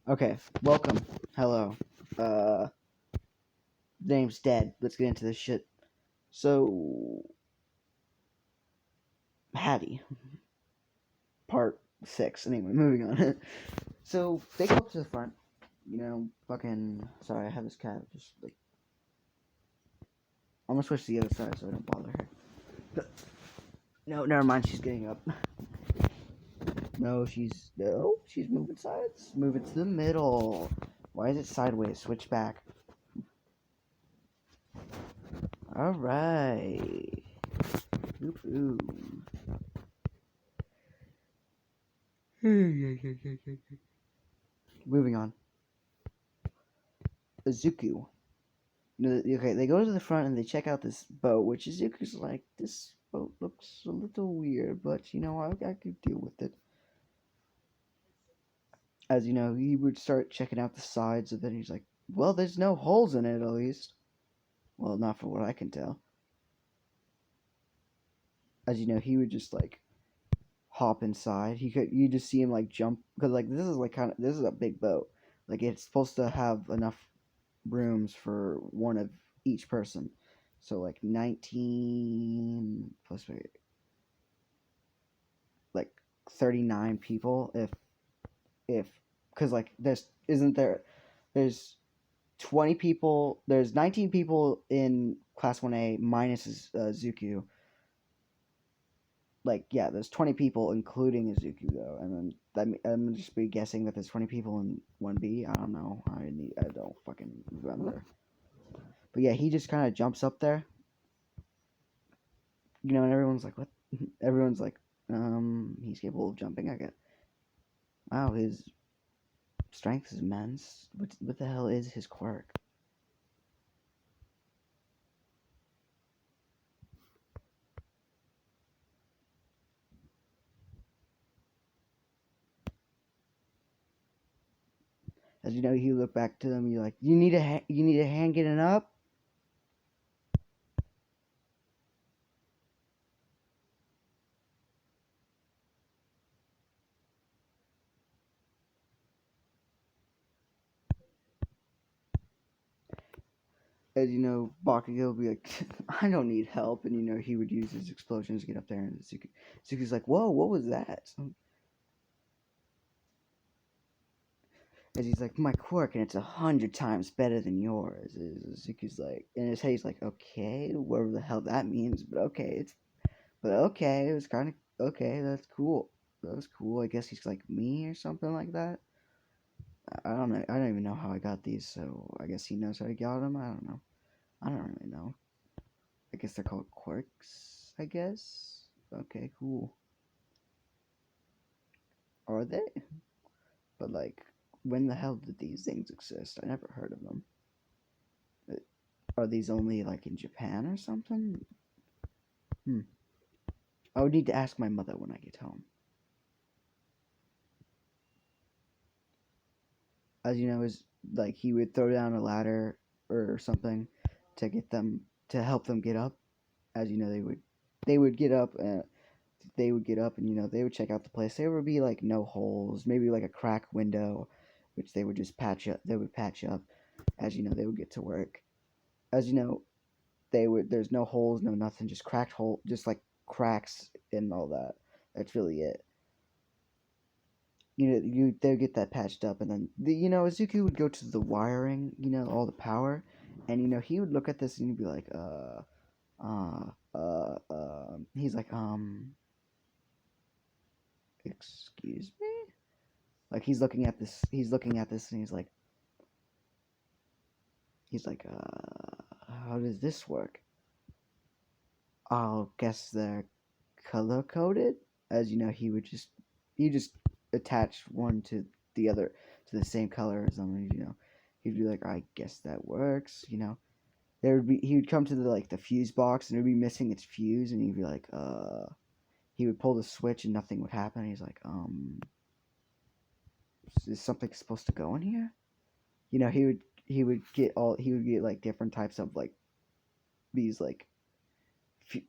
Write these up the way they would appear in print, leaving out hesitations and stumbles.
Okay, welcome. Hello. Uh, the name's dead. Let's get into this shit. So, Hatty, part 6. Anyway, moving on. So, they go up to the front. Fucking. Sorry, I have this cat. Just, like. I'm gonna switch to the other side so I don't bother her. No, never mind. She's getting up. No, she's moving sides. Move it to the middle. Why is it sideways? Switch back. Alright. Oop, ooh. Moving on. Izuku. Okay, they go to the front and they check out this boat, which Izuku's like, this boat looks a little weird, but I could deal with it. As he would start checking out the sides of it. He's like, well, there's no holes in it, at least. Well, not for what I can tell. As he would just like hop inside. You just see him like jump because like this is a big boat. Like it's supposed to have enough rooms for one of each person. So like 19 plus like 39 people if because like there's 20 people, there's 19 people in class 1A minus Zuku. Like yeah, there's 20 people including Izuku though, and then I'm just be guessing that there's 20 people in 1B. I don't know. I don't fucking remember. But yeah, he just kind of jumps up there, and everyone's like, "What?" Everyone's like, he's capable of jumping." I get, wow, his strength is immense. What the hell is his quirk? As you look back to them. You're like, you need a hand getting up. As Bakugo would be like, I don't need help, and he would use his explosions to get up there, and Suki's like, whoa, what was that? As he's like, my quirk, and it's 100 times better than yours. Suki's like, in his head, he's like, okay, whatever the hell that means, but okay, it was kind of okay. That's cool. That was cool. I guess he's like me or something like that. I don't know. I don't even know how I got these, so I guess he knows how I got them. I don't know. I don't really know. I guess they're called quirks, I guess. Okay, cool. Are they? But like, when the hell did these things exist? I never heard of them. Are these only like in Japan or something? Hmm. I would need to ask my mother when I get home. As is like he would throw down a ladder or something to get them to help them get up. As they would get up and they would check out the place. There would be like no holes, maybe like a crack window, which they would just patch up. They would patch up. As they would get to work. As they would. There's no holes, no nothing, just cracked hole, just like cracks and all that. That's really it. They would get that patched up, and then Azuki would go to the wiring, all the power, and he would look at this and he'd be like, he's like, excuse me. Like he's looking at this, and he's like, how does this work? I'll guess they're color coded. As he just attached one to the other to the same color or something. He'd be like, I guess that works. He would come to the fuse box and it would be missing its fuse, and he'd be like, he would pull the switch and nothing would happen. He's like, is something supposed to go in here? He would get like different types of like these like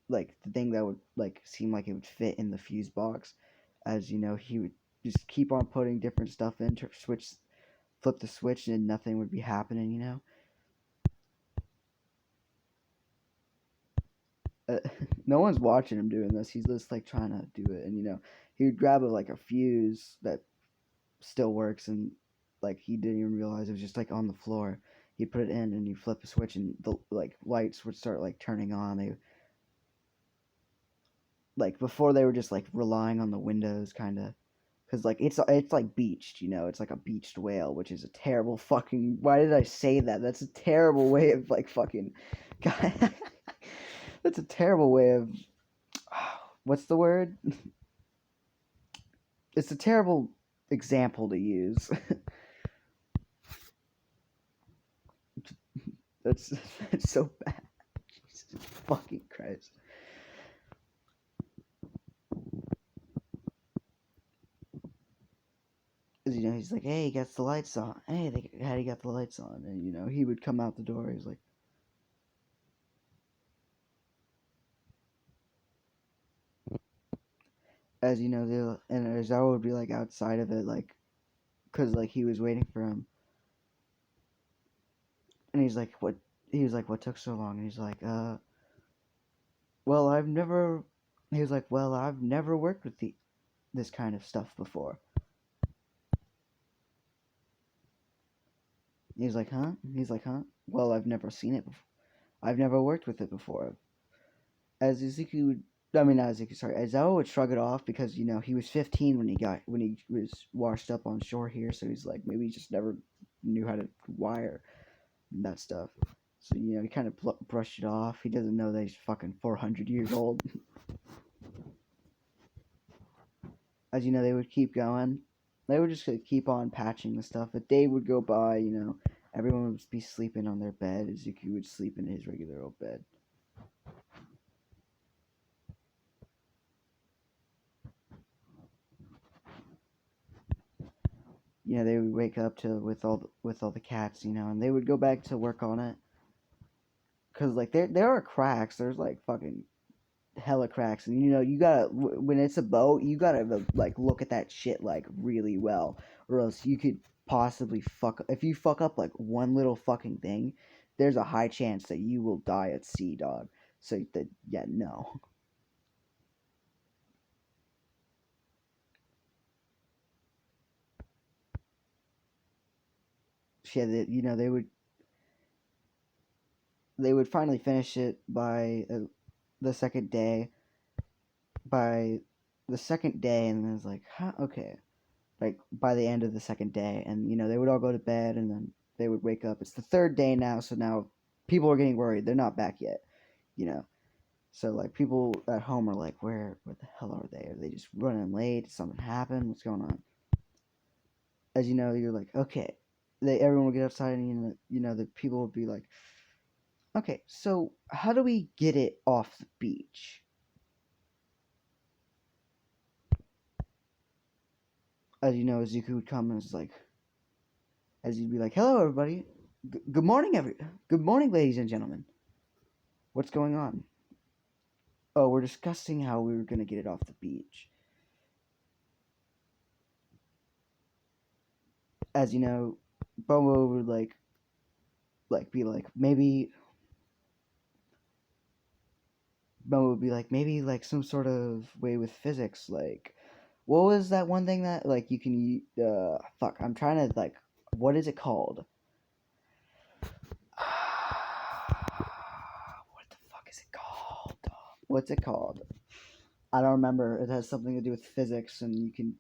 the thing that would like seem like it would fit in the fuse box. As he would just keep on putting different stuff in to switch flip the switch and nothing would be happening, you know. No one's watching him doing this. He's just like trying to do it, and you know, he would grab a fuse that still works, and like he didn't even realize it was just like on the floor. He put it in, and you flip a switch, and the like lights would start like turning on. They like before they were just like relying on the windows, kind of. Cause like it's like beached, you know, it's like a beached whale, which is a terrible fucking. Why did I say that? That's a terrible way of like fucking. God, that's a terrible way of. What's the word? It's a terrible example to use. that's that's so bad. Jesus fucking Christ. Cause you know he's like, hey, he got the lights on. Hey, Hatty got the lights on, and you know he would come out the door. He's like, as you know, and Azawa would be like outside of it, like, cause like he was waiting for him, and he's like, what? He was like, what took so long? And he's like, well, I've never. He was like, well, I've never worked with this kind of stuff before. He's like, huh? He's like, huh? Well, I've never seen it before. I've never worked with it before. As Izuku would, I mean, not Izuku, sorry, Aizawa would shrug it off because, you know, he was 15 when he was washed up on shore here, so he's like, maybe he just never knew how to wire and that stuff. So, you know, he kind of brushed it off. He doesn't know that he's fucking 400 years old. As you know, they would keep going. They would just keep on patching the stuff. A day would go by, you know, everyone would be sleeping on their bed. Izuku would sleep in his regular old bed. You know, they would wake up to with all the cats, you know, and they would go back to work on it. Cause like there are cracks. There's like fucking hella cracks, and you know you gotta when it's a boat, you gotta like look at that shit like really well, or else you could possibly fuck. If you fuck up like one little fucking thing, there's a high chance that you will die at sea, dog. So that yeah, no. Yeah, you know they would finally finish it by the second day. By the second day, and then it's like, huh, okay. Like by the end of the second day, and you know they would all go to bed, and then they would wake up. It's the third day now, so now people are getting worried. They're not back yet, you know. So like people at home are like, where the hell are they? Are they just running late? Did something happen? What's going on? As you know, you're like, okay. Everyone will get outside, and you know the people will be like, okay, so how do we get it off the beach? As you know, Zuko would come and it's like, as you'd be like, hello everybody, good morning good morning, ladies and gentlemen. What's going on? Oh, we're discussing how we were gonna get it off the beach. As you know, Bobo would be like maybe Bobo would be like maybe like some sort of way with physics. Like, what was that one thing that like you can fuck? I'm trying to like, what is it called? What the fuck is it called? What's it called? I don't remember. It has something to do with physics, and you can.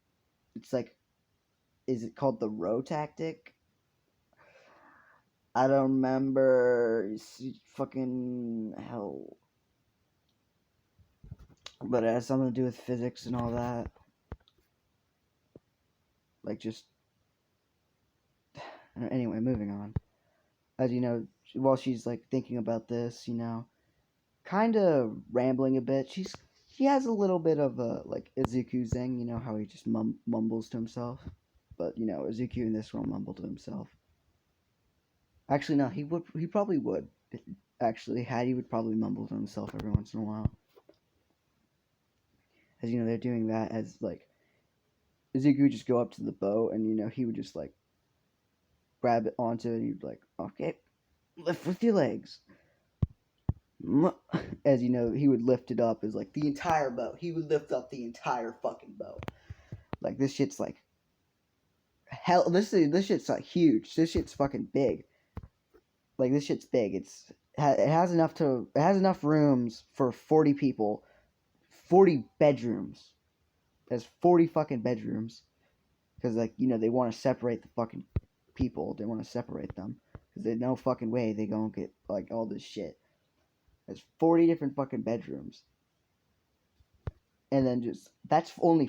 It's like, is it called the row tactic? I don't remember. Fucking hell. But it has something to do with physics and all that. Like, just. Anyway, moving on. As you know, while she's like thinking about this, you know, kind of rambling a bit, she has a little bit of a like Izuku Zeng, you know, how he just mumbles to himself. But, you know, Izuku in this will mumble to himself. Actually, no, he probably would. Actually, Hattie would probably mumble to himself every once in a while. As you know, they're doing that as like Izuku would just go up to the boat, and you know he would just like grab it onto it, and you'd be like, okay, lift with your legs. As you know, he would lift it up as like the entire boat. He would lift up the entire fucking boat. Like this shit's like hell. This shit's like huge. This shit's fucking big. Like this shit's big. It has enough rooms for 40 people, 40 bedrooms. There's 40 fucking bedrooms because like they want to separate the fucking people. They want to separate them because there's no fucking way they gonna get like all this shit. There's 40 different fucking bedrooms. And then just that's only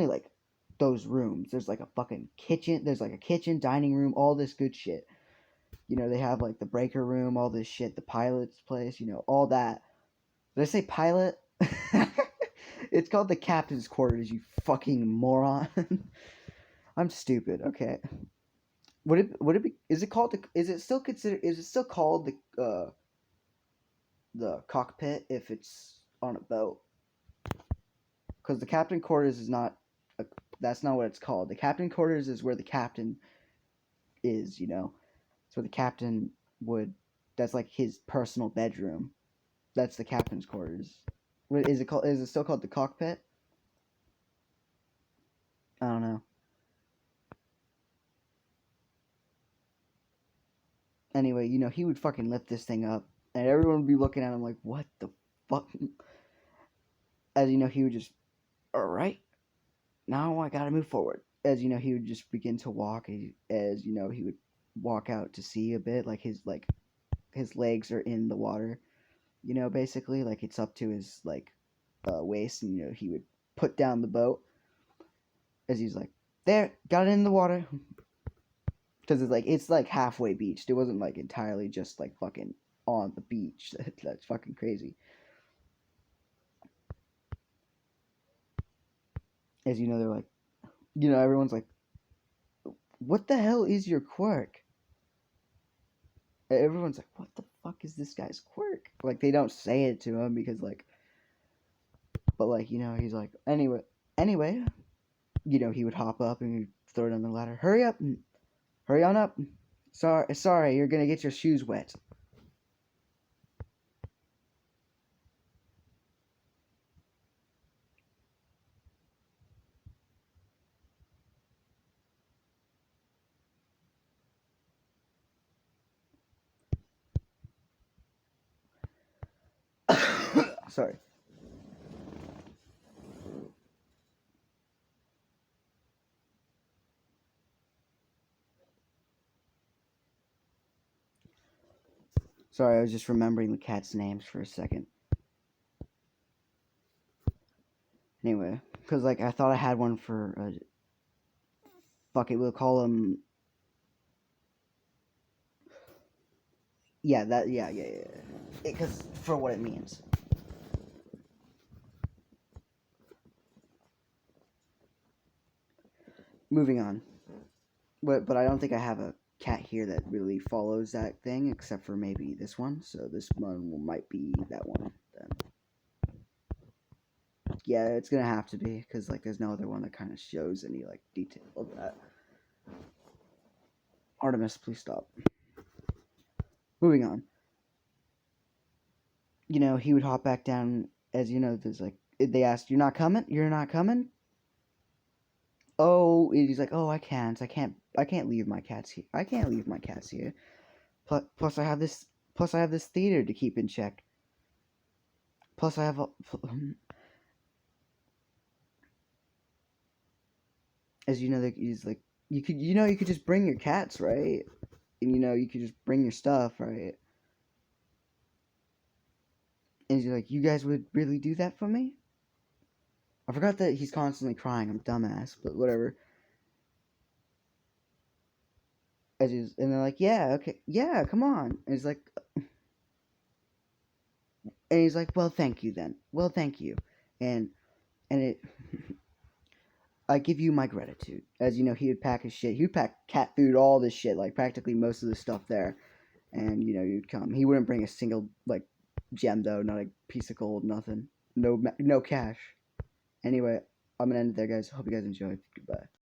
like those rooms. There's like a fucking kitchen. There's like a kitchen, dining room, all this good shit. They have like the breaker room, all this shit, the pilot's place, all that. Did I say pilot? It's called the captain's quarters, you fucking moron. I'm stupid. Okay. Would it be? Is it called? Is it still called the cockpit if it's on a boat? Because the captain quarters is not. That's not what it's called. The captain quarters is where the captain is. It's where the captain would. That's like his personal bedroom. That's the captain's quarters. What is it called? Is it still called the cockpit? I don't know. Anyway, he would fucking lift this thing up, and everyone would be looking at him like, "What the fuck?" As he would just, all right, now I gotta move forward. As he would just begin to walk. As he would walk out to sea a bit, like his legs are in the water. Basically, like it's up to his waist, and he would put down the boat. As he's like, there, got it in the water. Because it's like halfway beached. It wasn't like entirely just like fucking on the beach. That's fucking crazy. As they're like, everyone's like, what the hell is your quirk? Everyone's like, what the fuck is this guy's quirk? Like they don't say it to him because but he's like, anyway, he would hop up and he'd throw it on the ladder. Hurry up. Hurry on up. Sorry, you're gonna get your shoes wet. Sorry. Sorry, I was just remembering the cats' names for a second. Anyway, because I thought I had one for fuck it, we'll call him. Yeah, yeah. Because for what it means. Moving on. But I don't think I have a cat here that really follows that thing, except for maybe this one. So this one might be that one then. Yeah, it's gonna have to be because there's no other one that kind of shows any detail of that. Artemis, please stop. Moving on. He would hop back down. As there's they asked, "You're not coming? You're not coming?" Oh, he's like, "Oh, I can't leave my cats here. I can't leave my cats here. Plus I have this theater to keep in check. Plus I have a." As he's like, you could just bring your cats, right? And you could just bring your stuff, right? And he's like, you guys would really do that for me? I forgot that he's constantly crying. I'm a dumbass, but whatever. And they're like, yeah, okay, yeah, come on. And he's like, well, thank you then. Well, thank you. And it, I give you my gratitude. As he would pack his shit. He would pack cat food, all this shit, practically most of the stuff there. And you'd come. He wouldn't bring a single gem though, not a piece of gold, nothing. No cash. Anyway, I'm gonna end it there, guys. Hope you guys enjoyed. Goodbye.